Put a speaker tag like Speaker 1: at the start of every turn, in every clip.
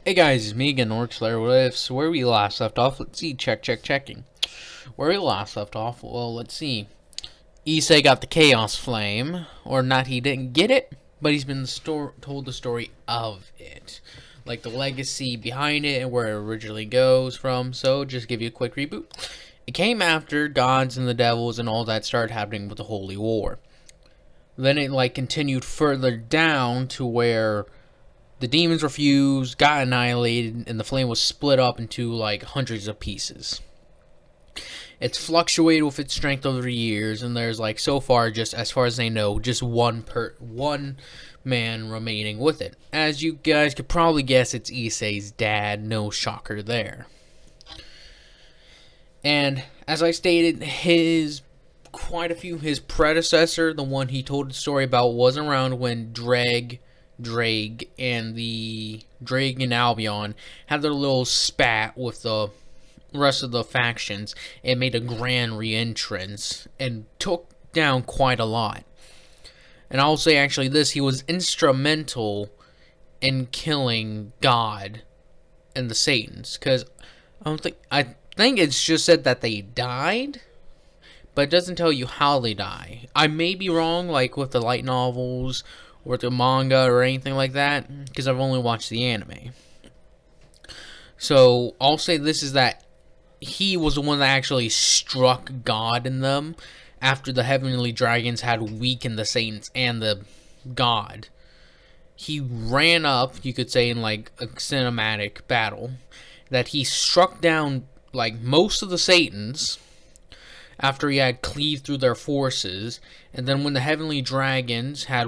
Speaker 1: Hey guys, it's me again, Orcslayer. What if? So where we last left off? Let's see. Checking. Where we last left off? Well, let's see. Issei got the Chaos Flame, or not? He didn't get it, but he's been told the story of it, like the legacy behind it and where it originally goes from. So just give you a quick reboot. It came after gods and the devils and all that started happening with the Holy War. Then it continued further down to where the demons were fused, got annihilated, and the flame was split up into hundreds of pieces. It's fluctuated with its strength over the years, and there's so far, just as far as they know, just one man remaining with it. As you guys could probably guess, it's Issei's dad. No shocker there. And as I stated, his predecessor, the one he told the story about, wasn't around when Drake and the Drake and Albion had their little spat with the rest of the factions and made a grand re-entrance and took down quite a lot. And I'll say actually this, he was instrumental in killing God and the Satans, because I think it's just said that they died, but it doesn't tell you how they die. I may be wrong, with the light novels or the manga or anything like that, because I've only watched the anime. So I'll say this is that he was the one that actually struck God in them after the heavenly dragons had weakened the Satans and the God. He ran up, you could say, in a cinematic battle, that he struck down most of the Satans after he had cleaved through their forces, and then when the heavenly dragons had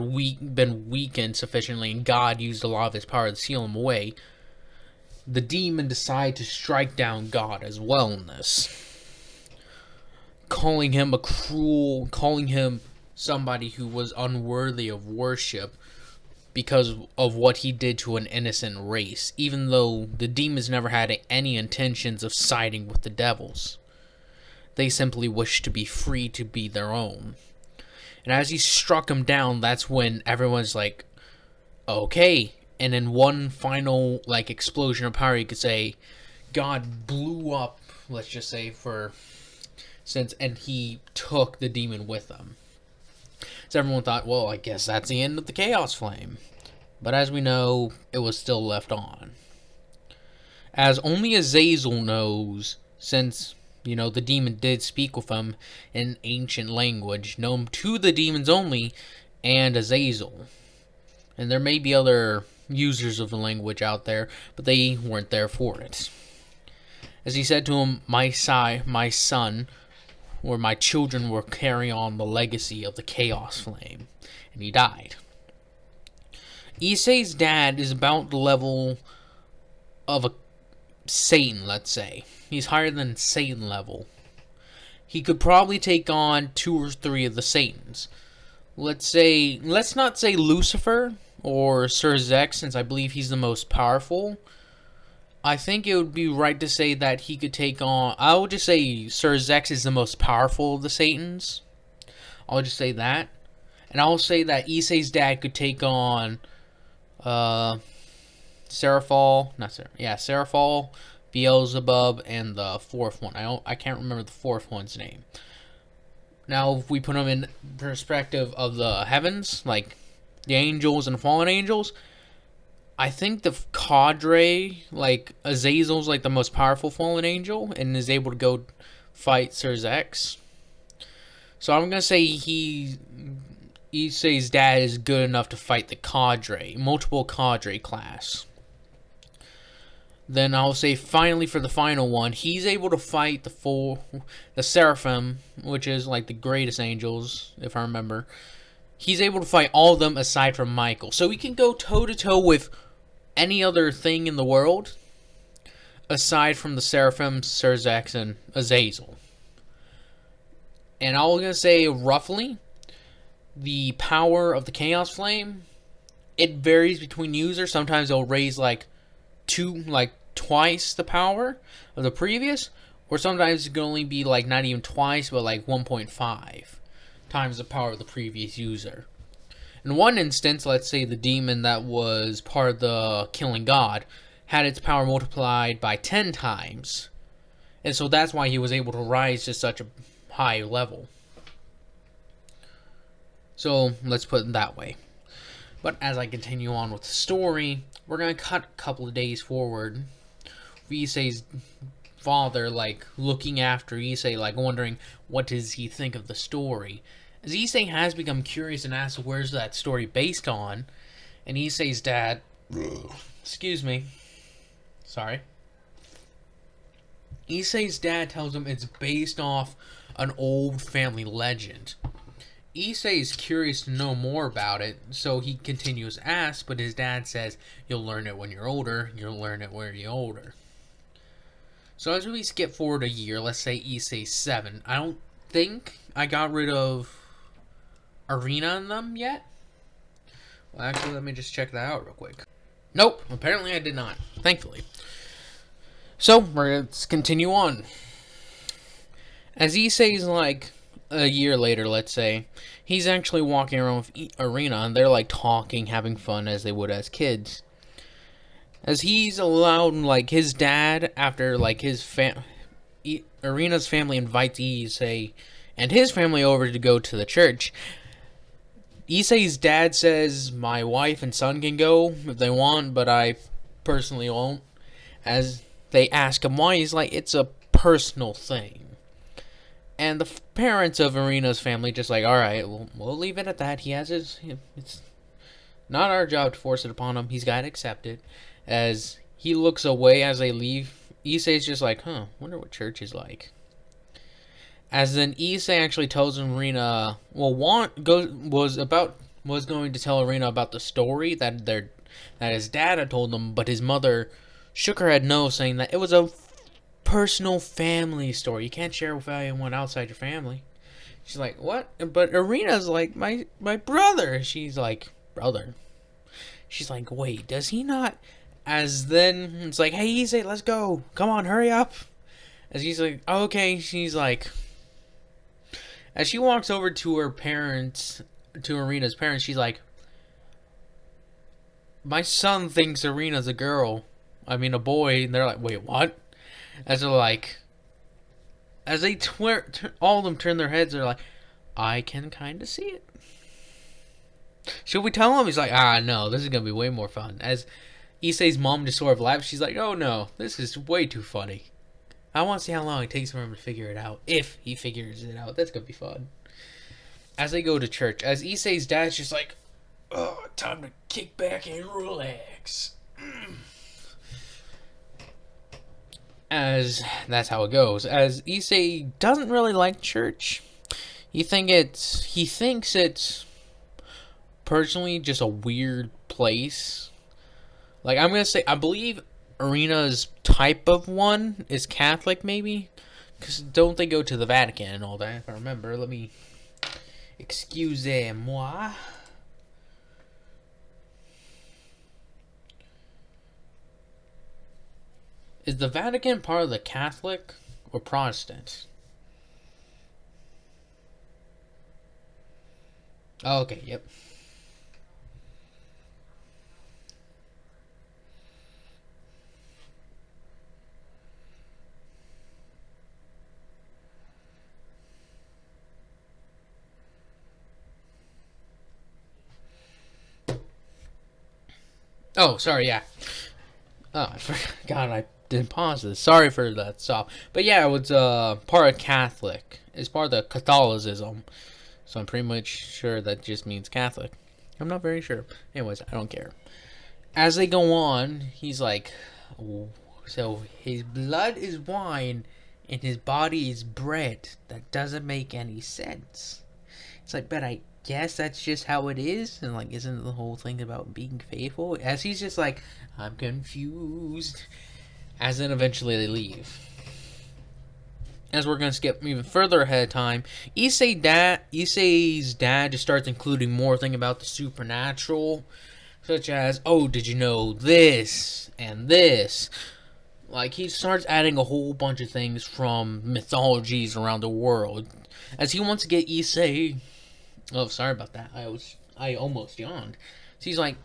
Speaker 1: been weakened sufficiently and God used a lot of his power to seal them away, the demon decided to strike down God as well in this, calling him somebody who was unworthy of worship because of what he did to an innocent race, even though the demons never had any intentions of siding with the devils. They simply wished to be free to be their own. And as he struck him down, that's when everyone's like, okay. And in one final explosion of power, you could say, God blew up, let's just say, and he took the demon with him. So everyone thought, well, I guess that's the end of the Chaos Flame. But as we know, it was still left on. As only Azazel knows, since the demon did speak with him in ancient language, known to the demons only, and Azazel. And there may be other users of the language out there, but they weren't there for it. As he said to him, my son, or my children will carry on the legacy of the Chaos Flame. And he died. Issei's dad is about the level of a Satan, let's say. He's higher than Satan level. He could probably take on 2 or 3 of the Satans. Let's not say Lucifer or Sir Zex, since I believe he's the most powerful. I think it would be right to say that he could take on, I would just say Sir Zex is the most powerful of the Satans. I'll just say that. And I'll say that Issei's dad could take on Seraphol, Beelzebub, and the 4th one. I can't remember the 4th one's name. Now, if we put them in perspective of the heavens, the angels and fallen angels, I think the cadre, Azazel's the most powerful fallen angel and is able to go fight Sir Zex. So I'm gonna say Issei's dad is good enough to fight the multiple cadre class. Then I'll say finally for the final one, he's able to fight the Seraphim, which is the greatest angels, if I remember. He's able to fight all of them aside from Michael. So he can go toe-to-toe with any other thing in the world aside from the Seraphim, Sir Zex, and Azazel. And I'm going to say roughly, the power of the Chaos Flame, it varies between users. Sometimes they'll raise twice the power of the previous, or sometimes it can only be not even twice, but 1.5 times the power of the previous user. In one instance, let's say the demon that was part of the killing god had its power multiplied by 10 times. And so that's why he was able to rise to such a high level. So let's put it that way. But as I continue on with the story, we're going to cut a couple of days forward. Issei's father, like, looking after Issei, like, wondering what does he think of the story. As Issei has become curious and asks where's that story based on, and Issei's dad, excuse me, sorry. Issei's dad tells him it's based off an old family legend. Issei is curious to know more about it, so he continues to ask, but his dad says, you'll learn it when you're older, you'll learn it when you're older. So as we skip forward a year, let's say Issei's 7, I don't think I got rid of Arena in them yet. Well, actually, let me just check that out real quick. Nope, apparently I did not, thankfully. So, let's continue on. As Issei's like a year later, let's say, he's actually walking around with Arena, and they're like talking, having fun as they would as kids. As he's allowed, like, his dad, after, like, Arena's family invites Issei and his family over to go to the church. Issei's dad says, my wife and son can go if they want, but I personally won't. As they ask him why, he's like, it's a personal thing. And the parents of Arena's family just like, alright, we'll leave it at that. He has it's not our job to force it upon him. He's got to accept it. As he looks away as they leave, Issei's just like, wonder what church is like. As then Issei actually tells Arena, was going to tell Arena about the story that his dad had told them, but his mother shook her head no, saying that it was a personal family story. You can't share with anyone outside your family. She's like, what? But Arena's like, my brother. She's like, brother? She's like, wait, does he not? As then, it's like, hey, Issei, let's go. Come on, hurry up. As he's like, oh, okay. She's like, as she walks over to her parents, to Arena's parents, she's like, my son thinks Arena's a girl. I mean, a boy. And they're like, wait, what? As they're like, as they all of them turn their heads, they're like, I can kind of see it. Should we tell him? He's like, no, this is going to be way more fun. As Issei's mom just sort of laughs, she's like, oh no, this is way too funny. I want to see how long it takes for him to figure it out. If he figures it out, that's going to be fun. As they go to church, as Issei's dad's just like, oh, time to kick back and relax. As that's how it goes. As Issei doesn't really like church. He thinks it's personally just a weird place. Like, I'm gonna say, I believe Arena's type of one is Catholic, maybe? Because don't they go to the Vatican and all that, if I remember. Let me... Excusez-moi. Is the Vatican part of the Catholic or Protestant? Oh, okay, yep. Oh, sorry, yeah. Oh, I forgot I didn't pause this. Sorry for that stop. But yeah, it was part of Catholic. It's part of the Catholicism. So I'm pretty much sure that just means Catholic. I'm not very sure. Anyways, I don't care. As they go on, he's like, oh, so his blood is wine and his body is bread. That doesn't make any sense. It's like, but I guess that's just how it is. And like, isn't the whole thing about being faithful? As he's just like, I'm confused. As then eventually they leave. As we're going to skip even further ahead of time, Issei's dad just starts including more things about the supernatural. Such as, oh, did you know this and this? Like, he starts adding a whole bunch of things from mythologies around the world. As he wants to get Issei... Oh, sorry about that. I almost yawned. So he's like,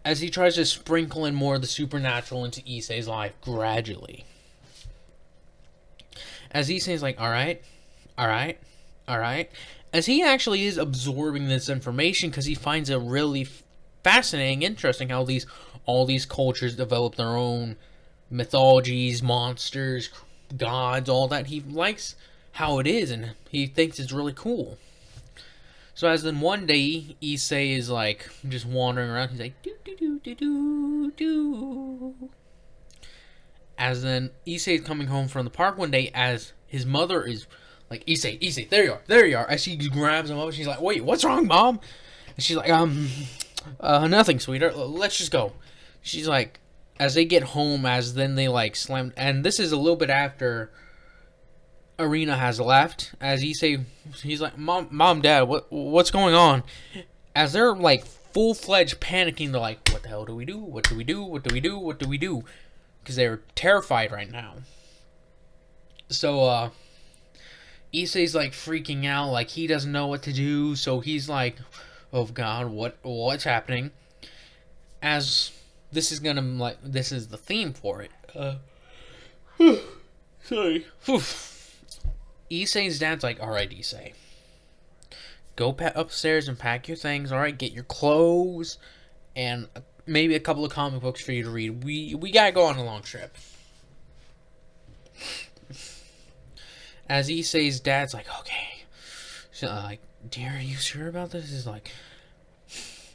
Speaker 1: as he tries to sprinkle in more of the supernatural into Issei's life gradually. As Issei's like, alright, alright, alright. As he actually is absorbing this information because he finds it really fascinating, interesting how all these cultures develop their own mythologies, monsters, gods, all that. He likes how it is and he thinks it's really cool. So as then one day, Issei is like just wandering around. He's like, do do do do do do. As then Issei is coming home from the park one day, as his mother is like, Issei, there you are. As she grabs him up, she's like, wait, what's wrong, Mom? And she's like, nothing, sweetheart. Let's just go. She's like, as they get home, as then they like slam, and this is a little bit after Arena has left. As Issei, he's like, Mom, Dad, what's going on? As they're like full-fledged panicking, they're like, what the hell do we do? What do we do? What do we do? What do we do? Because they're terrified right now. So, Issei's like freaking out, like he doesn't know what to do. So he's like, oh God, what's happening? As this is the theme for it. Sorry. Issei's dad's like, alright, Issei, go upstairs and pack your things, alright? Get your clothes and maybe a couple of comic books for you to read. We gotta go on a long trip. As Issei's dad's like, okay. So, like, dear, are you sure about this? He's like,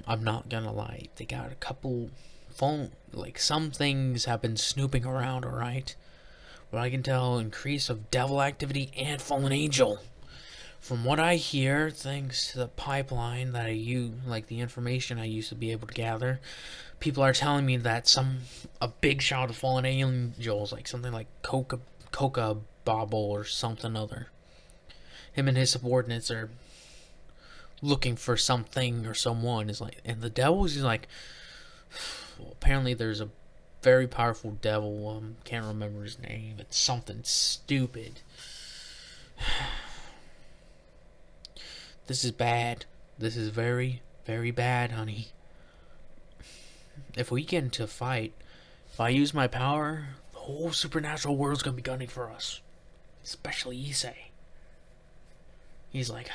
Speaker 1: I'm not gonna lie. They got a couple some things have been snooping around, alright? But I can tell, increase of devil activity and fallen angel. From what I hear, thanks to the pipeline that I use, like the information I used to be able to gather, people are telling me that a big shot of fallen angels, like something like Coca Bobble or something other. Him and his subordinates are looking for something or someone. Is like, and the devils is like, well, apparently there's a very powerful devil. Can't remember his name. It's something stupid. This is bad. This is very, very bad, honey. If we get into a fight, if I use my power, the whole supernatural world's gonna be gunning for us. Especially Issei. He's like,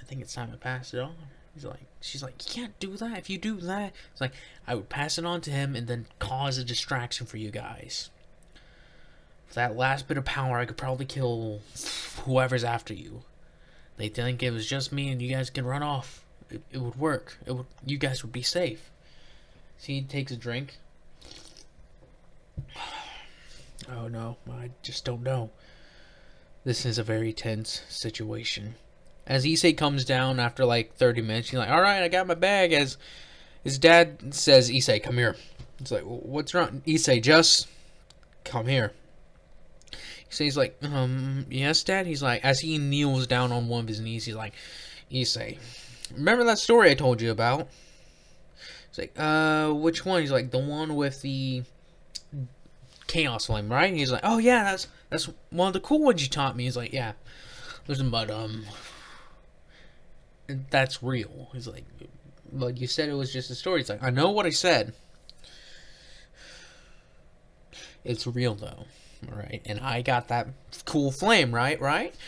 Speaker 1: I think it's time to pass it on. She's like, you can't do that. If you do that, it's like, I would pass it on to him and then cause a distraction for you guys. For that last bit of power, I could probably kill whoever's after you. They think it was just me and you guys can run off. It would work. You guys would be safe. So he takes a drink. Oh no, I just don't know. This is a very tense situation. As Issei comes down after like 30 minutes, he's like, alright, I got my bag. As his dad says, Issei, come here. It's like, what's wrong? Issei, just come here. Issei's like, yes, Dad? He's like, as he kneels down on one of his knees, he's like, Issei, remember that story I told you about? He's like, which one? He's like, the one with the chaos flame, right? And he's like, oh yeah, that's one of the cool ones you taught me. He's like, yeah. Listen, but that's real. He's like, but you said it was just a story. He's like, I know what I said. It's real though, alright? And I got that cool flame, right?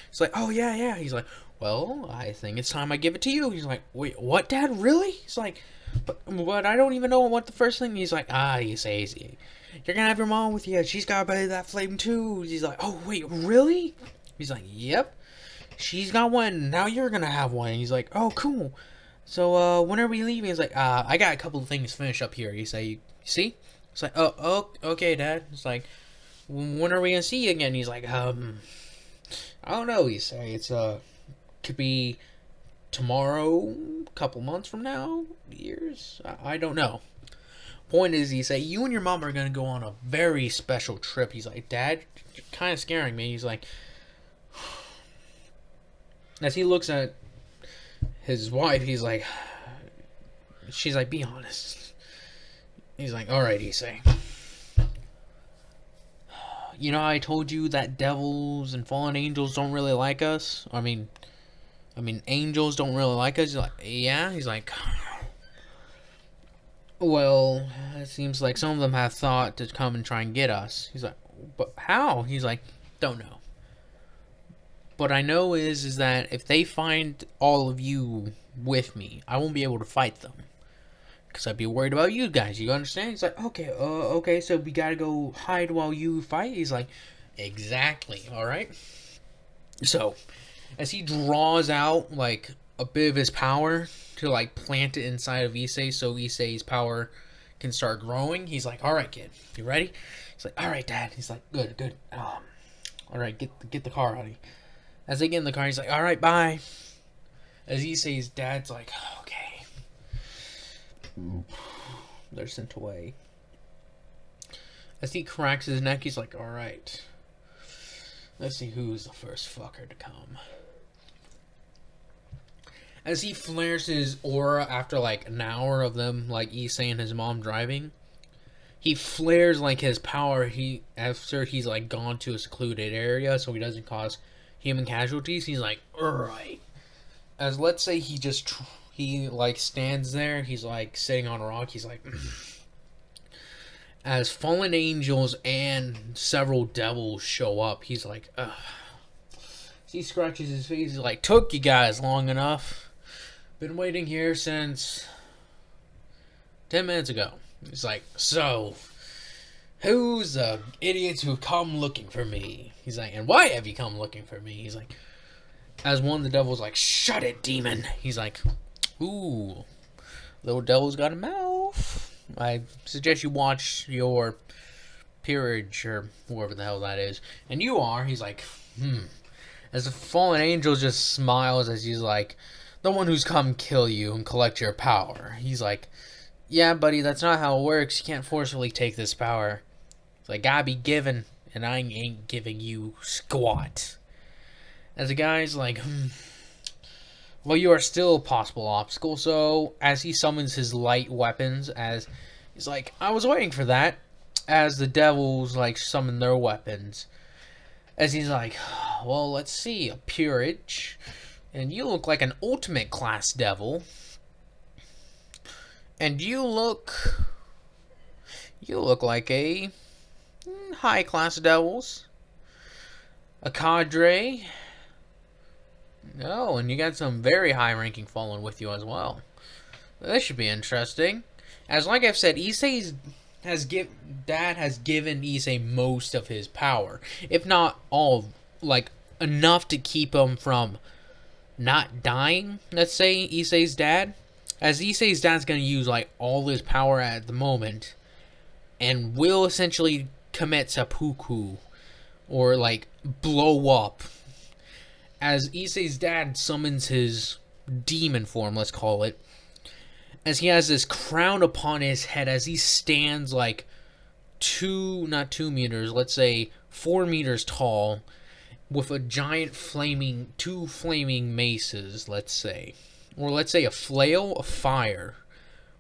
Speaker 1: It's like, oh yeah. He's like, well, I think it's time I give it to you. He's like, wait, what, Dad? Really? He's like, but I don't even know what the first thing. He's like, you say, you're gonna have your mom with you. She's got that flame too. He's like, oh wait, really? He's like, yep. She's got one. Now you're gonna have one. He's like, oh cool. So when are we leaving? He's like, I got a couple of things to finish up here. He's like, you see? It's like, oh, okay, Dad. It's like, when are we gonna see you again? He's like, I don't know. He's like, it's could be tomorrow, a couple months from now, years. I don't know. Point is, he say, you and your mom are gonna go on a very special trip. He's like, Dad, you're kind of scaring me. He's like, as he looks at his wife, he's like, she's like, be honest. He's like, alright, Issei. You know how I told you that devils and fallen angels don't really like us? I mean, angels don't really like us. He's like, yeah. He's like, Well, it seems like some of them have thought to come and try and get us. He's like, but how? He's like, don't know. What I know is that if they find all of you with me, I won't be able to fight them. Because I'd be worried about you guys. You understand? He's like, okay, so we gotta go hide while you fight? He's like, exactly, alright? So, as he draws out, like, a bit of his power to, like, plant it inside of Issei so Issei's power can start growing, he's like, alright, kid, you ready? He's like, alright, Dad. He's like, good. Alright, get the car, honey. As they get in the car, he's like, alright, bye. As Issei's dad's like, okay. They're sent away. As he cracks his neck, he's like, alright. Let's see who's the first fucker to come. As he flares his aura after like an hour of them, like Issei and his mom driving, he flares like his power after he's like gone to a secluded area so he doesn't cause human casualties. He's like, alright. As let's say he like stands there, he's like sitting on a rock, he's like as fallen angels and several devils show up, he's like, ugh. He scratches his face, he's like, took you guys long enough. Been waiting here since 10 minutes ago. He's like, so who's the idiots who have come looking for me? He's like, and why have you come looking for me? He's like, as one of the devils like, shut it, demon. He's like, ooh, little devil's got a mouth. I suggest you watch your peerage or whoever the hell that is. And you are. He's like, As the fallen angel just smiles as he's like, the one who's come kill you and collect your power. He's like, yeah, buddy, that's not how it works. You can't forcibly take this power. It's like, gotta be given, and I ain't giving you squat. As the guy's like, well, you are still a possible obstacle. So, as he summons his light weapons, as he's like, I was waiting for that. As the devils, like, summon their weapons. As he's like, well, let's see, a peerage. And you look like an ultimate class devil. And you look like a high class devils. A cadre. Oh, and you got some very high-ranking fallen with you as well. This should be interesting. As like I've said, Dad has given Issei most of his power, if not all, like enough to keep him from not dying. Let's say Issei's dad, as Issei's dad's gonna use like all his power at the moment, and will essentially commit seppuku, or like blow up. As Issei's dad summons his demon form, let's call it, as he has this crown upon his head, as he stands like not 2 meters, let's say 4 meters tall, with a giant two flaming maces, let's say. Or let's say a flail of fire,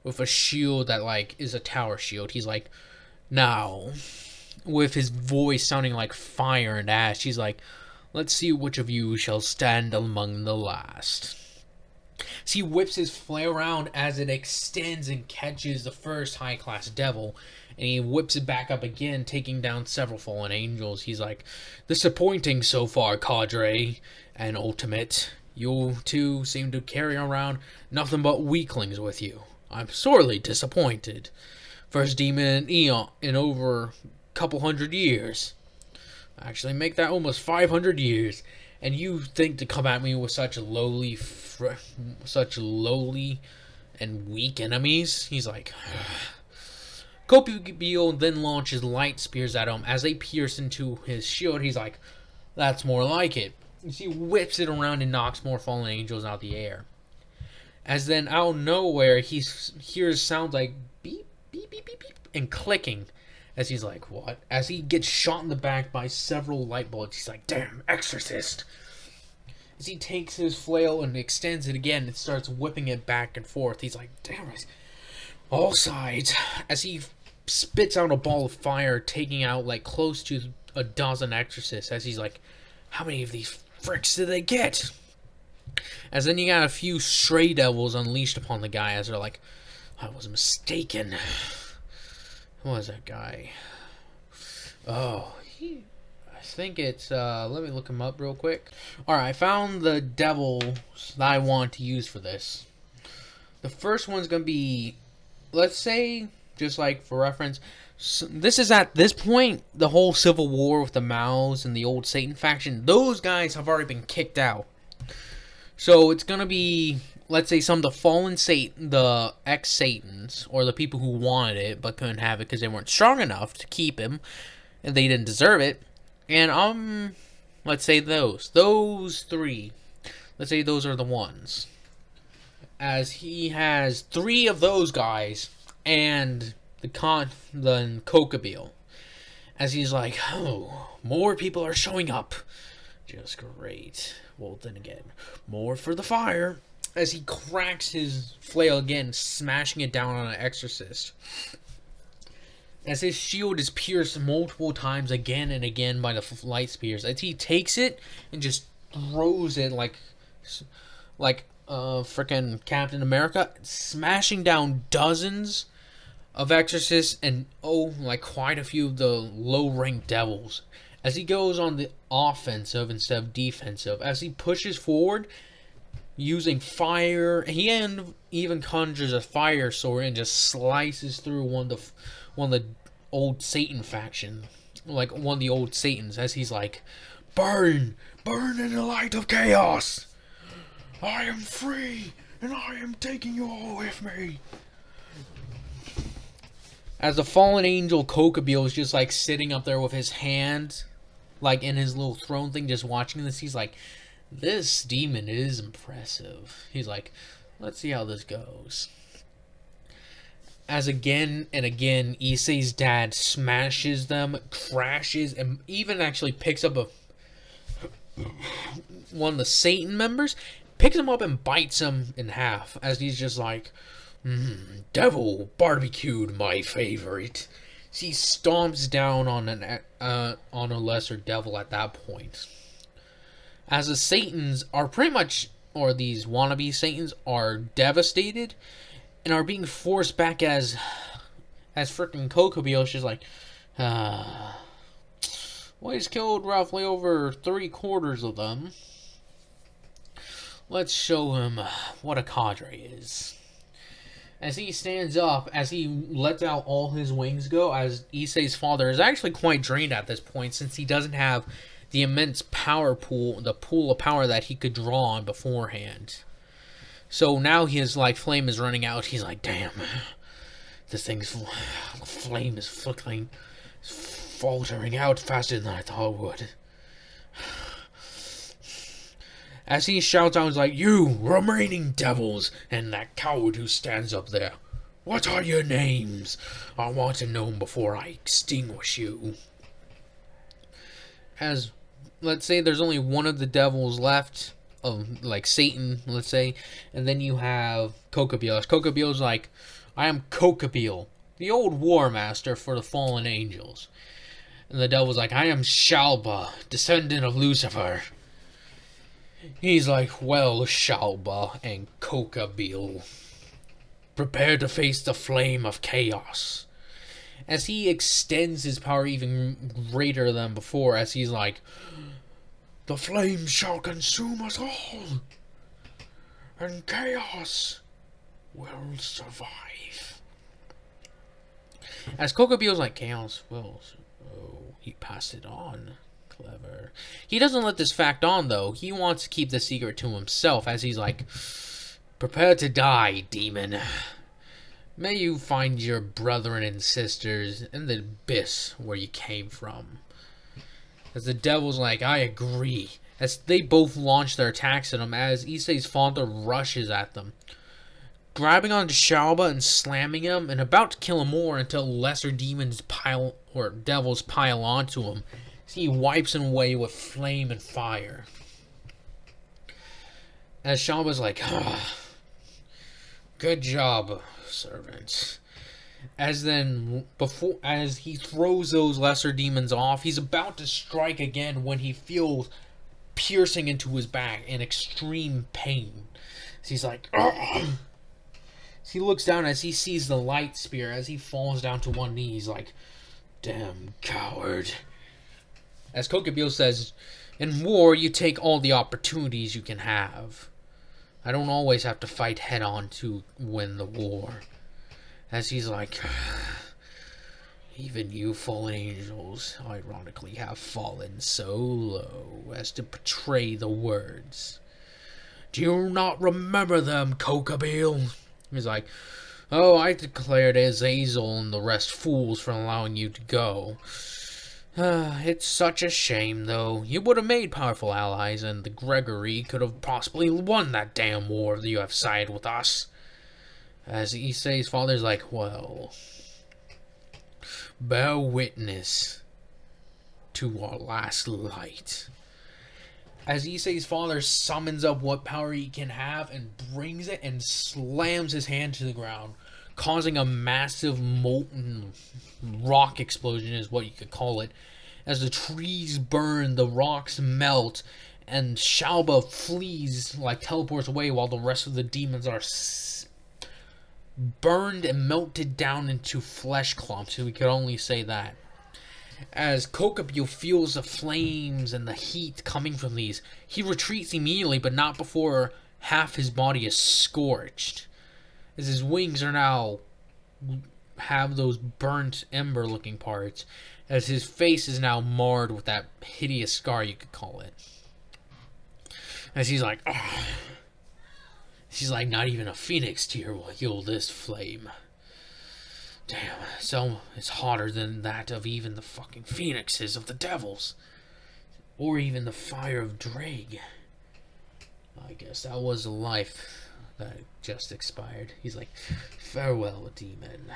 Speaker 1: with a shield that like is a tower shield. He's like, now, with his voice sounding like fire and ash, he's like, let's see which of you shall stand among the last. So he whips his flail around as it extends and catches the first high-class devil, and he whips it back up again, taking down several fallen angels. He's like, disappointing so far, cadre and ultimate. You two seem to carry around nothing but weaklings with you. I'm sorely disappointed. First demon in over a couple hundred years. Actually, make that almost 500 years. And you think to come at me with such lowly and weak enemies? He's like, Kopiel then launches light spears at him. As they pierce into his shield, he's like, that's more like it. He whips it around and knocks more fallen angels out the air. As then out of nowhere, he hears sounds like beep, beep, beep, beep, beep, and clicking. As he's like, what? As he gets shot in the back by several light bullets, he's like, damn, exorcist. As he takes his flail and extends it again and starts whipping it back and forth, he's like, damn it. All sides. As he spits out a ball of fire, taking out like close to a dozen exorcists. As he's like, how many of these fricks did they get? As then you got a few stray devils unleashed upon the guy as they're like, I was mistaken. Who was that guy? Oh, I think it's, let me look him up real quick. Alright, I found the devils that I want to use for this. The first one's gonna be, let's say, just like for reference, so this is at this point, the whole civil war with the Maos and the old Satan faction, those guys have already been kicked out. So it's gonna be, let's say, some of the fallen Satan, the ex-Satans, or the people who wanted it but couldn't have it because they weren't strong enough to keep him, and they didn't deserve it. And let's say those three, let's say those are the ones. As he has 3 of those guys and the Kokabeel. As he's like, oh, more people are showing up. Just great. Well, then again, more for the fire. As he cracks his flail again, smashing it down on an exorcist. As his shield is pierced multiple times again and again by the light spears. As he takes it and just throws it like frickin' Captain America, smashing down dozens of exorcists and like quite a few of the low-ranked devils. As he goes on the offensive instead of defensive, as he pushes forward using fire, he even conjures a fire sword and just slices through one of the old Satan faction, like one of the old Satans. As he's like, burn in the light of chaos. I am free, and I am taking you all with me. As the fallen angel Kokabeel is just like sitting up there with his hand, like in his little throne thing, just watching this, he's like, this demon is impressive. He's like, let's see how this goes. As again and again, Issei's dad smashes them, crashes, and even actually picks up one of the Satan members, picks him up and bites him in half, as he's just like, devil barbecued, my favorite. He stomps down on a lesser devil at that point. As the Satans are pretty much, or these wannabe Satans are devastated and are being forced back as frickin' Kokabeel. She's like, well, he's killed roughly over 3/4 of them. Let's show him what a cadre is. As he stands up, as he lets out all his wings go, as Issei's father is actually quite drained at this point, since he doesn't have the immense power pool, the pool of power that he could draw on beforehand. So now his flame is running out. He's like, damn, this flame is flickering, faltering out faster than I thought it would. As he shouts out, he's like, you remaining devils, and that coward who stands up there, what are your names? I want to know them before I extinguish you. As, let's say there's only one of the devils left, of like Satan, let's say, and then you have Kokabeel. Kokabeel's like, I am Kokabeel, the old war master for the fallen angels. And the devil's like, I am Shalba, descendant of Lucifer. He's like, well, Shalba and Kokabeel, prepare to face the flame of chaos. As he extends his power even greater than before, as he's like, the flame shall consume us all, and chaos will survive. As Kokabeel's like, chaos will, oh, he passed it on. Clever. He doesn't let this fact on, though. He wants to keep the secret to himself, as he's like, prepare to die, demon. May you find your brethren and sisters in the abyss where you came from. As the devil's like, I agree. As they both launch their attacks at him, as Issei's father rushes at them, grabbing onto Shalba and slamming him, and about to kill him more until lesser devils pile onto him. He wipes him away with flame and fire. As Shalba's like, good job, servants. As he throws those lesser demons off, he's about to strike again when he feels piercing into his back in extreme pain. So he's like, As he looks down, as he sees the light spear, as he falls down to one knee, he's like, "Damn coward." As Kokubyo says, "In war, you take all the opportunities you can have. I don't always have to fight head-on to win the war." As he's like, "Even you fallen angels, ironically, have fallen so low as to betray the words. Do you not remember them, Kokubyo?" He's like, "Oh, I declared Azazel and the rest fools for allowing you to go. It's such a shame, though. You would have made powerful allies, and the Gregory could have possibly won that damn war that you have sided with us." As Issei's father's like, "Well, bear witness to our last light." As Issei's father summons up what power he can have and brings it and slams his hand to the ground, causing a massive molten rock explosion is what you could call it. As the trees burn, the rocks melt, and Shalba flees, like teleports away, while the rest of the demons are burned and melted down into flesh clumps. We could only say that. As Kokubyo feels the flames and the heat coming from these, he retreats immediately, but not before half his body is scorched. As his wings are now have those burnt ember looking parts, as his face is now marred with that hideous scar, you could call it. As he's like, "Ugh." She's like, "Not even a phoenix tear will heal this flame. Damn, so it's hotter than that of even the fucking phoenixes of the devils. Or even the fire of Drake. I guess that was a life that just expired." He's like, "Farewell, demon.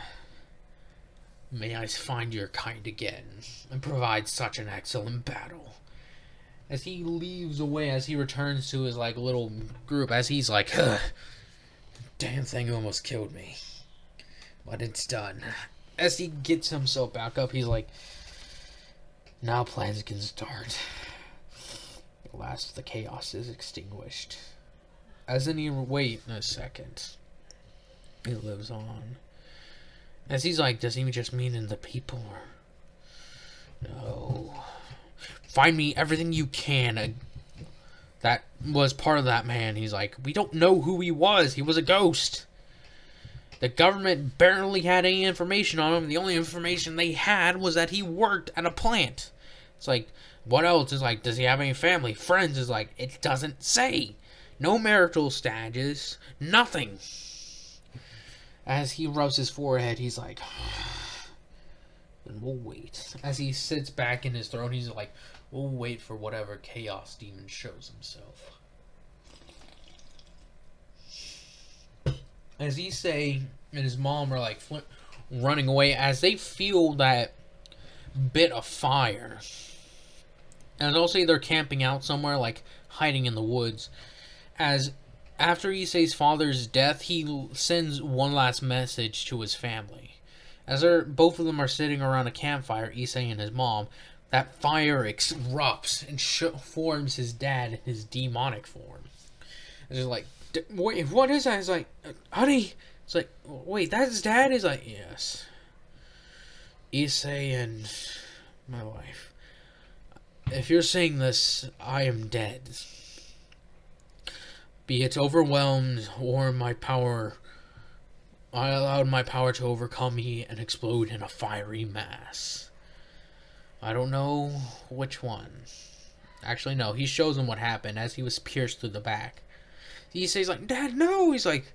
Speaker 1: May I find your kind again, and provide such an excellent battle." As he leaves away, as he returns to his like little group, as he's like, "Damn thing almost killed me. But it's done." As he gets himself back up, he's like, "Now plans can start. The last of the chaos is extinguished." As in he wait a second. He lives on. As he's like, "Does he just mean in the people?" Or no. "Find me everything you can that was part of that man." He's like, "We don't know who he was. He was a ghost. The government barely had any information on him. The only information they had was that he worked at a plant." It's like, "What else?" Is like, "Does he have any family, friends?" Is like, "It doesn't say. No marital status. Nothing." As he rubs his forehead, he's like, "Then we'll wait." As he sits back in his throne, he's like, "We'll wait for whatever chaos demon shows himself." As Issei and his mom are like running away, as they feel that bit of fire. And they'll say they're camping out somewhere, like hiding in the woods. As after Issei's father's death, he sends one last message to his family. As both of them are sitting around a campfire, Issei and his mom, that fire erupts and forms his dad in his demonic form. It's just like, "Wait, what is that?" It's like, "Honey." It's like, "Wait, that's his dad?" He's like, "Yes. Issei and my wife. If you're saying this, I am dead. Be it overwhelmed or my power. I allowed my power to overcome me and explode in a fiery mass. I don't know which one." Actually, no. He shows him what happened as he was pierced through the back. He says like, "Dad, no." He's like,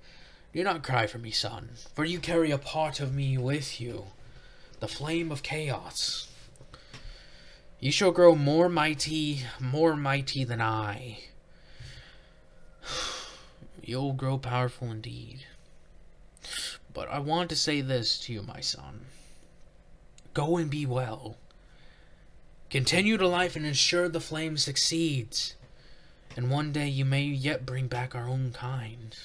Speaker 1: "Do not cry for me, son, for you carry a part of me with you, the flame of chaos. You shall grow more mighty than I. You'll grow powerful indeed. But I want to say this to you, my son. Go and be well. Continue to life and ensure the flame succeeds. And one day you may yet bring back our own kind."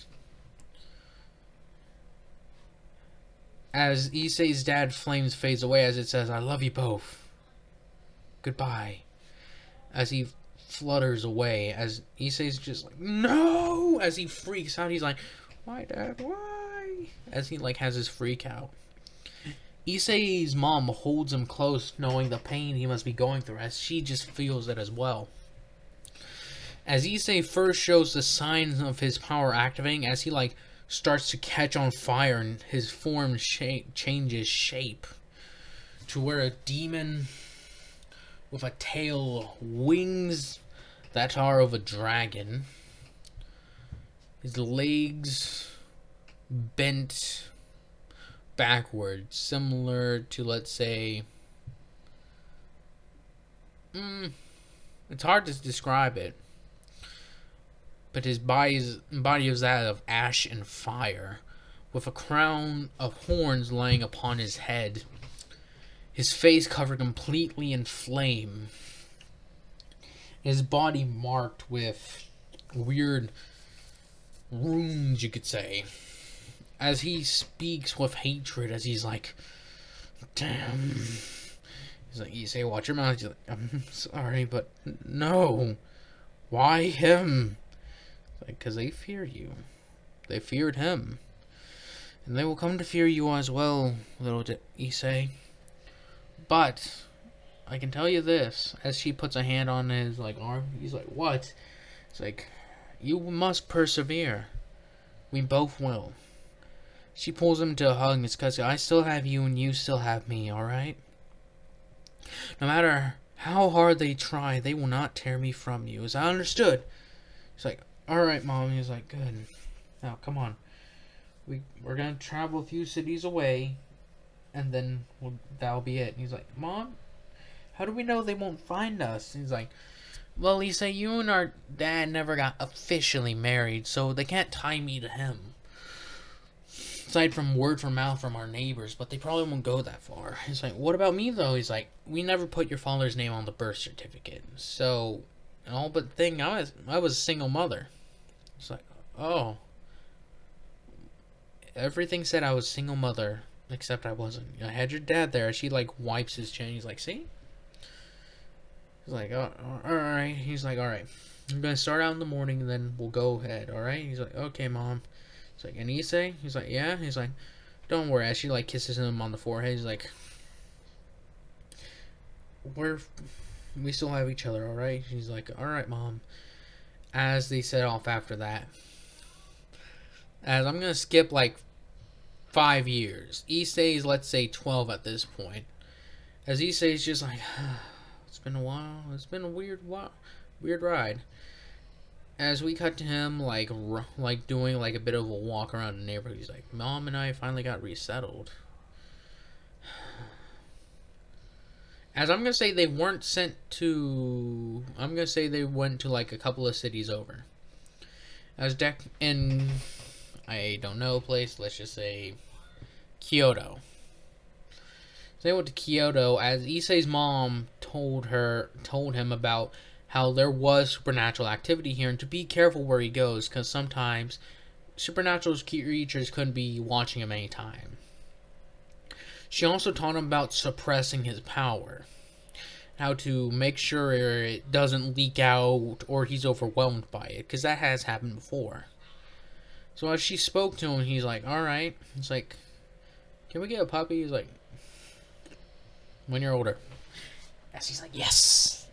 Speaker 1: As Issei's dad flames fades away, as it says, "I love you both. Goodbye." As he flutters away, as Issei's just like, "No!" As he freaks out, he's like, "Why, Dad? Why?" as he like has his freak out. Issei's mom holds him close, knowing the pain he must be going through, as she just feels it as well. As Issei first shows the signs of his power activating, as he like starts to catch on fire and his form changes shape to where a demon with a tail, wings that are of a dragon, his legs bent backwards, similar to, let's say, it's hard to describe it, but his body is that of ash and fire, with a crown of horns laying upon his head, his face covered completely in flame, his body marked with weird runes, you could say, as he speaks with hatred, as he's like, damn. He's like, you say, watch your mouth. He's like, I'm sorry, but no. Why him? Like, because they fear you. They feared him. And they will come to fear you as well, little Issei. But I can tell you this, as she puts a hand on his like arm, he's like, what? It's like, you must persevere. We both will. She pulls him to a hug. It's because I still have you and you still have me, alright? No matter how hard they try, they will not tear me from you. Is that understood? He's like, alright, Mom. He's like, good. Now, come on. We're going to travel a few cities away, and then that'll be it. And he's like, Mom, how do we know they won't find us? And he's like, well, Lisa, you and our dad never got officially married, so they can't tie me to him. Aside from word from mouth from our neighbors, but they probably won't go that far. He's like, what about me, though? He's like, we never put your father's name on the birth certificate. So, all but thing, I was a single mother. It's like, oh. Everything said I was a single mother, except I wasn't. I had your dad there. She, like, wipes his chin. He's like, see? He's like, oh, alright. He's like, alright. I'm going to start out in the morning, and then we'll go ahead, alright? He's like, okay, Mom. He's like, and Issei? He's like, yeah? He's like, don't worry. As she, like, kisses him on the forehead, he's like, we still have each other, alright? She's like, alright, Mom. As they set off after that. As I'm going to skip, like, 5 years. Issei's, let's say, 12 at this point. As Issei's just like, it's been a while. It's been a weird ride. As we cut to him, like doing, like, a bit of a walk around the neighborhood. He's like, Mom and I finally got resettled. As I'm going to say, they weren't sent to... I'm going to say they went to, like, a couple of cities over. As in... I don't know a place, let's just say Kyoto. So they went to Kyoto as Issei's mom told him about how there was supernatural activity here and to be careful where he goes because sometimes supernatural creatures couldn't be watching him anytime. She also taught him about suppressing his power, how to make sure it doesn't leak out or he's overwhelmed by it, because that has happened before. So as she spoke to him, he's like, alright. He's like, can we get a puppy? He's like, when you're older. As he's like, yes.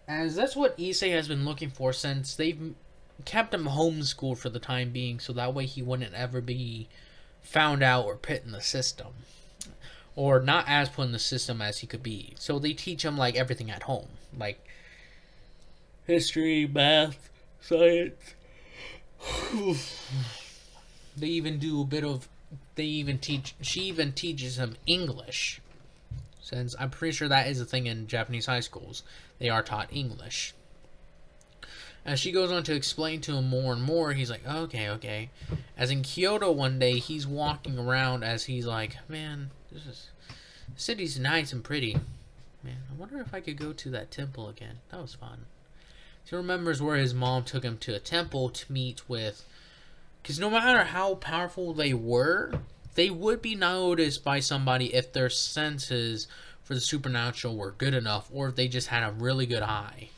Speaker 1: As that's what Issei has been looking for since they've kept him homeschooled for the time being, so that way he wouldn't ever be found out or put in the system. Or not as put in the system as he could be. So they teach him, like, everything at home. Like, history, math, science. They even do a bit of... She even teaches him English. Since I'm pretty sure that is a thing in Japanese high schools. They are taught English. As she goes on to explain to him more and more, he's like, okay. As in Kyoto one day, he's walking around as he's like, man, the city's nice and pretty. Man, I wonder if I could go to that temple again. That was fun. He remembers where his mom took him to a temple to meet with... Because no matter how powerful they were, they would be noticed by somebody if their senses for the supernatural were good enough, or if they just had a really good eye.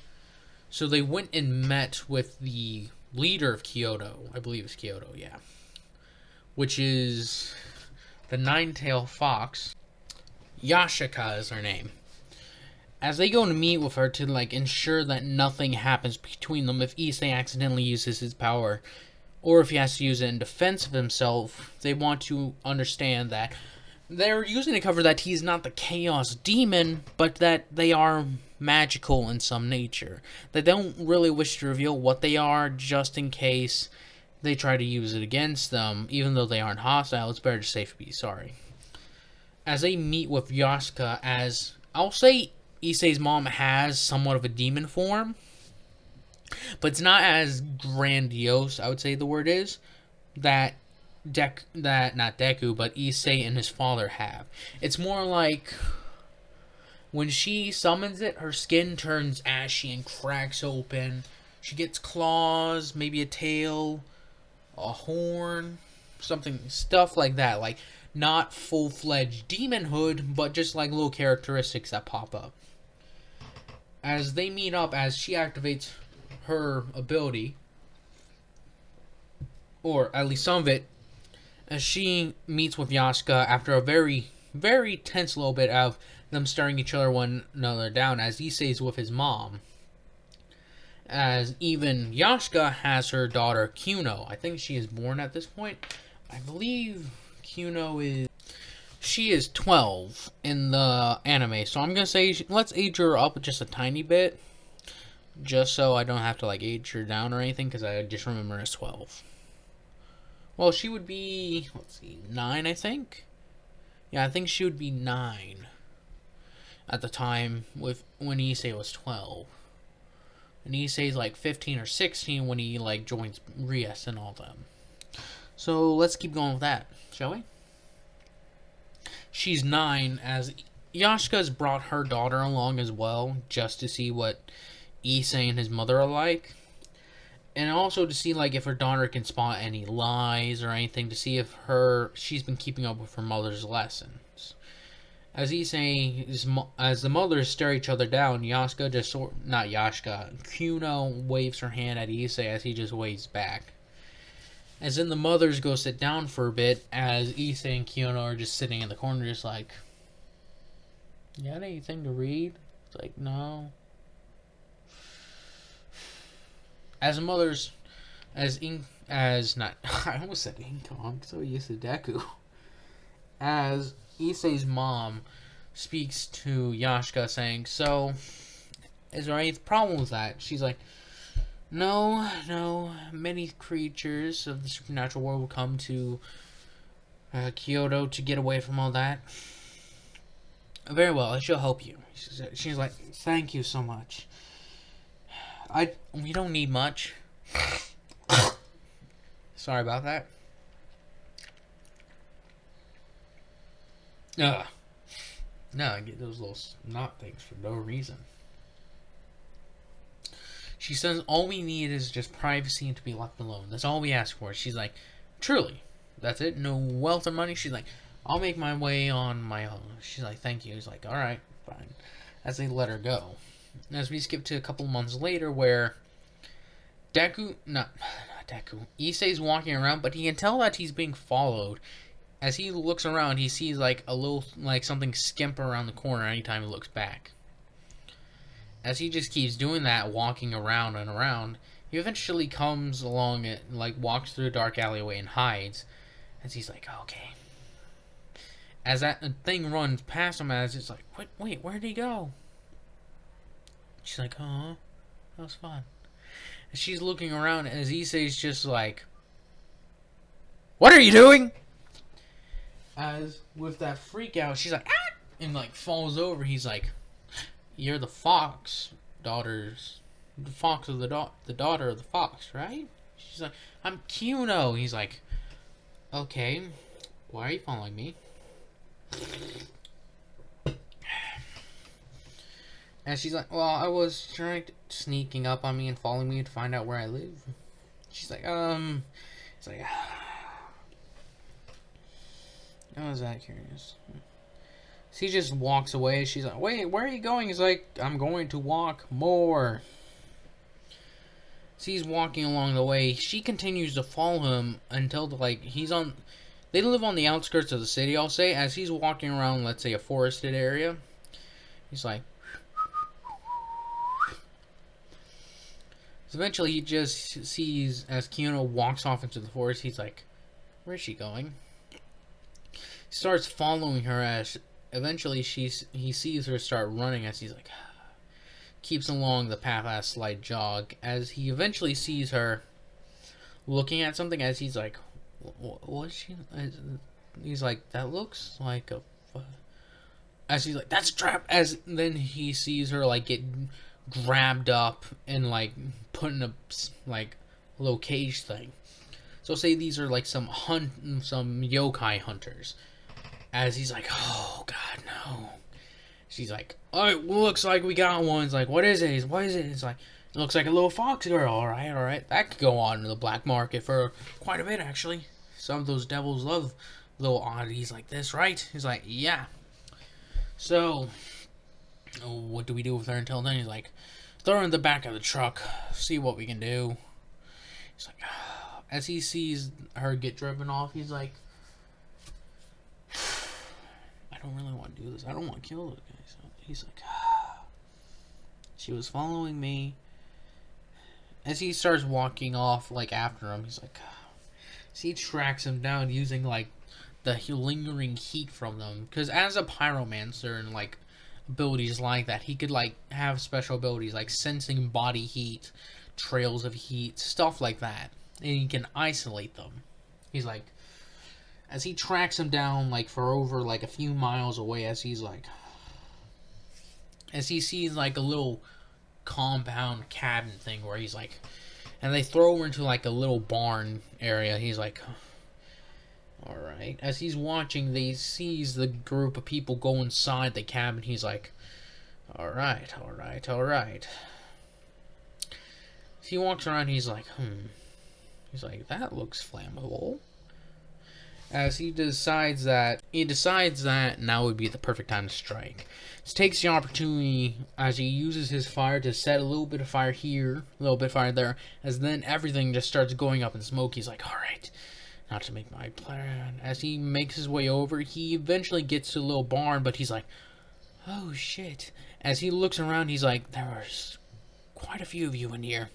Speaker 1: So they went and met with the leader of Kyoto. I believe it's Kyoto, yeah. which is the nine-tailed fox. Yashika is her name. As they go to meet with her to like ensure that nothing happens between them if Issei accidentally uses his power, or if he has to use it in defense of himself, they want to understand that they're using to cover that he's not the chaos demon, but that they are magical in some nature. They don't really wish to reveal what they are, just in case they try to use it against them. Even though they aren't hostile, it's better to safely be sorry. As they meet with Yasuka, as I'll say Issei's mom has somewhat of a demon form, but it's not as grandiose, I would say the word is, that not Deku, but Issei and his father have. It's more like when she summons it, her skin turns ashy and cracks open. She gets claws, maybe a tail, a horn, stuff like that. Like, not full-fledged demonhood, but just like little characteristics that pop up. As they meet up, as she activates her ability, or at least some of it, as she meets with Yasuka after a very, very tense little bit of them staring each other one another down, as Issei's with his mom. As even Yasuka has her daughter Kuno. I think she is born at this point. I believe Kuno is... She is 12 in the anime, so I'm going to say let's age her up just a tiny bit. Just so I don't have to like age her down or anything, because I just remember her as 12. Well, she would be, let's see, 9, I think? Yeah, I think she would be 9 at the time when Issei was 12. And Issei's like 15 or 16 when he like joins Rias and all them. So let's keep going with that, shall we? She's 9, as Yasuka's brought her daughter along as well, just to see what Issei and his mother are like. And also to see like if her daughter can spot any lies or anything, to see if she's been keeping up with her mother's lessons. As as the mothers stare each other down, Kuno waves her hand at Issei as he just waves back. As then the mothers go sit down for a bit, as Issei and Kuno are just sitting in the corner just like, you got anything to read? It's like, no. As the mothers, I almost said Inko, I'm so used to Deku. As Issei's mom speaks to Yasuka saying, so, is there any problem with that? She's like, no, many creatures of the supernatural world will come to Kyoto to get away from all that. Very well, I shall help you. She's like, thank you so much. We don't need much. Sorry about that. No, I get those little snot things for no reason. She says all we need is just privacy and to be left alone. That's all we ask for. She's like, truly, that's it? No wealth or money? She's like, I'll make my way on my own. She's like, thank you. He's like, alright, fine. As they let her go. As we skip to a couple months later where not Deku, Issei's walking around, but he can tell that he's being followed. As he looks around, he sees like a little, like something skimp around the corner anytime he looks back. As he just keeps doing that, walking around and around, he eventually comes along it, like walks through a dark alleyway and hides. As he's like, okay. As that thing runs past him, as it's like, wait, where'd he go? She's like, that was fun. And she's looking around, as Issei's just like, what are you doing? As with that freak out, she's like, ah! And like falls over. He's like, you're the fox daughters, the fox of the daughter of the fox, right? She's like, I'm Kuno. He's like, okay, why are you following me? And she's like, well, I was sneaking up on me and following me to find out where I live. She's like, it's like, I was that curious. So he just walks away. She's like, wait, where are you going? He's like, I'm going to walk more. So he's walking along the way. She continues to follow him until, like, They live on the outskirts of the city, I'll say. As he's walking around, let's say, a forested area, he's like... So eventually he just sees, as Kiona walks off into the forest, he's like, where's she going? He starts following her as eventually he sees her start running as he's like... keeps along the path at a slight jog. As he eventually sees her looking at something, as he's like, what's she... He's like, that looks like a... As he's like, that's a trap! As then he sees her, like, get grabbed up and, like, put in a, like, little cage thing. So say these are, like, some yokai hunters. As he's like, oh, God, no. She's like, alright, well, looks like we got one. It's like, what is it? What is it? It's like, it looks like a little fox girl. Alright. That could go on in the black market for quite a bit, actually. Some of those devils love little oddities like this, right? He's like, yeah. So, what do we do with her until then? He's like, throw her in the back of the truck. See what we can do. He's like, as he sees her get driven off, he's like, I don't really want to do this. I don't want to kill those guys. He's like, she was following me. As he starts walking off, like, after him, he's like, he tracks him down using, like, the lingering heat from them. Because as a pyromancer and, like, abilities like that, he could, like, have special abilities, like sensing body heat, trails of heat, stuff like that. And he can isolate them. He's like, as he tracks him down, like, for over, like, a few miles away, as he's like, as he sees, like, a little compound cabin thing where he's like, and they throw her into, like, a little barn area. He's like, alright. As he's watching, he sees the group of people go inside the cabin. He's like, alright. He walks around, he's like, He's like, that looks flammable. As he decides that now would be the perfect time to strike. He takes the opportunity as he uses his fire to set a little bit of fire here, a little bit of fire there, as then everything just starts going up in smoke. He's like, alright, not to make my plan. As he makes his way over, he eventually gets to a little barn, but he's like, oh shit. As he looks around, he's like, there are quite a few of you in here.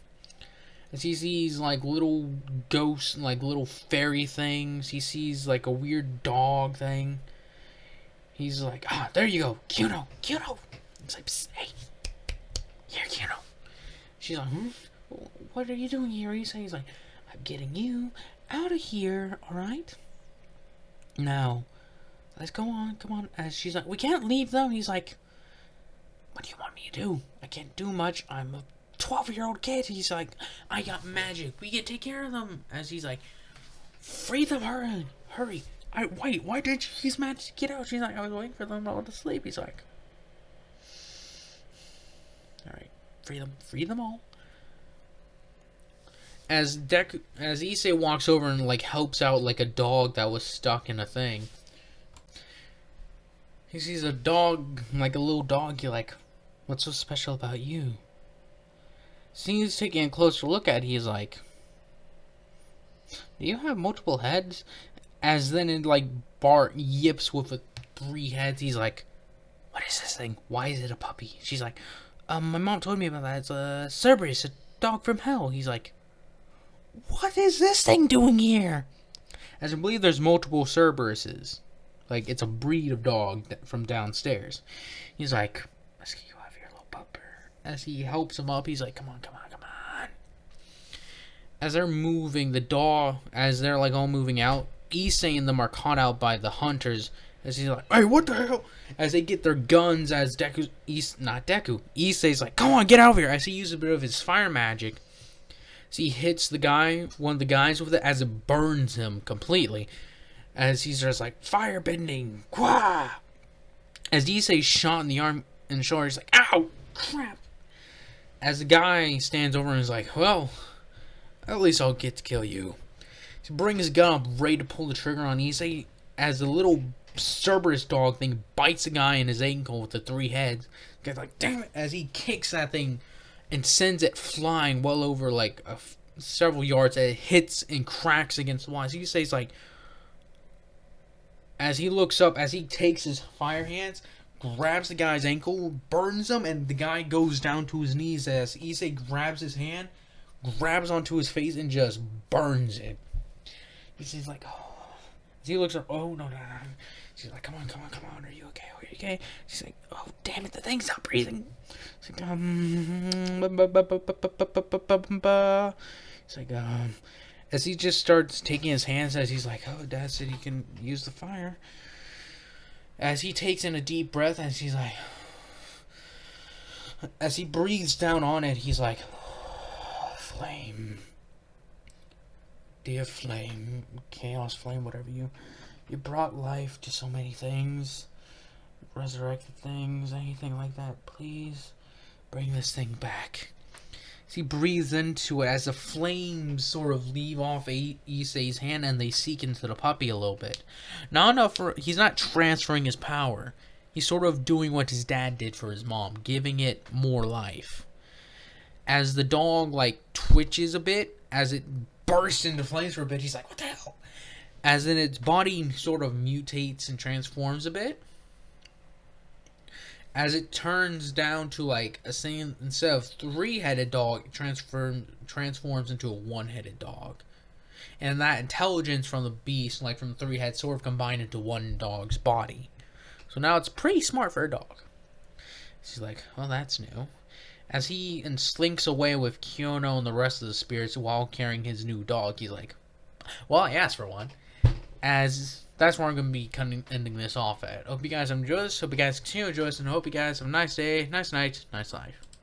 Speaker 1: As he sees, like, little ghosts, like, little fairy things. He sees, like, a weird dog thing. He's like, there you go. Kuno. He's like, psst, hey. Here, Kuno. She's like, what are you doing here? He's like, I'm getting you out of here, alright? Now, let's go on, come on. As she's like, we can't leave them. He's like, what do you want me to do? I can't do much. I'm a 12-year-old kid. He's like, I got magic. We can take care of them. As he's like, free them, hurry. Why did you use magic to get out? She's like, I was waiting for them all to sleep. He's like, alright, free them all. As issei walks over and, like, helps out, like, a dog that was stuck in a thing. He sees a dog, like a little dog. You're like, what's so special about you? Seeing he's taking a closer look at it, he's like, do you have multiple heads? As then it, like, Bart yips with 3 heads. He's like, what is this thing? Why is it a puppy? She's like, my mom told me about that. It's a Cerberus, a dog from hell. He's like, what is this thing doing here? As I believe there's multiple Cerberuses. Like, it's a breed of dog from downstairs. He's like, let's get you out of here, little pupper. As he helps him up, he's like, come on. As they're moving, as they're, like, all moving out, issei and them are caught out by the hunters. As he's like, hey, what the hell? As they get their guns, as issei's like, come on, get out of here. As he uses a bit of his fire magic. So he hits one of the guys with it, as it burns him completely. As he's just like, firebending, quah! As issei's shot in the arm and the shoulder, he's like, ow, crap! As the guy stands over and is like, well, at least I'll get to kill you. He brings his gun up, ready to pull the trigger on issei, as the little Cerberus dog thing bites the guy in his ankle with the 3 heads. The guy's like, damn it! As he kicks that thing and sends it flying well over, like, several yards. It hits and cracks against the wall. As issei's like, As he looks up, as he takes his fire hands, grabs the guy's ankle, burns him, and the guy goes down to his knees as Issei grabs his hand, grabs onto his face, and just burns it. He's like, oh. As he looks up, oh, no. She's like, come on, are you okay? Are you okay? She's like, oh, damn it, the thing's not breathing. She's like, as he just starts taking his hands, as he's like, oh, Dad said he can use the fire. As he takes in a deep breath, and he's like, as he breathes down on it, he's like, oh, flame. Dear flame, chaos flame, whatever you brought life to so many things, resurrected things, anything like that. Please bring this thing back. As he breathes into it, as the flames sort of leave off Issei's hand and they seek into the puppy a little bit. Not enough for, he's not transferring his power. He's sort of doing what his dad did for his mom, giving it more life. As the dog like twitches a bit, as it bursts into flames for a bit, he's like, what the hell? As in its body sort of mutates and transforms a bit. As it turns down to like a same, instead of 3-headed dog, it transforms into a 1-headed dog. And that intelligence from the beast, like from the 3 heads, sort of combined into one dog's body. So now it's pretty smart for a dog. She's like, well, that's new. As he slinks away with Kyono and the rest of the spirits while carrying his new dog, he's like, well, I asked for one. As that's where I'm going to be ending this off at. Hope you guys enjoy this. Hope you guys continue to enjoy this. And hope you guys have a nice day, nice night, nice life.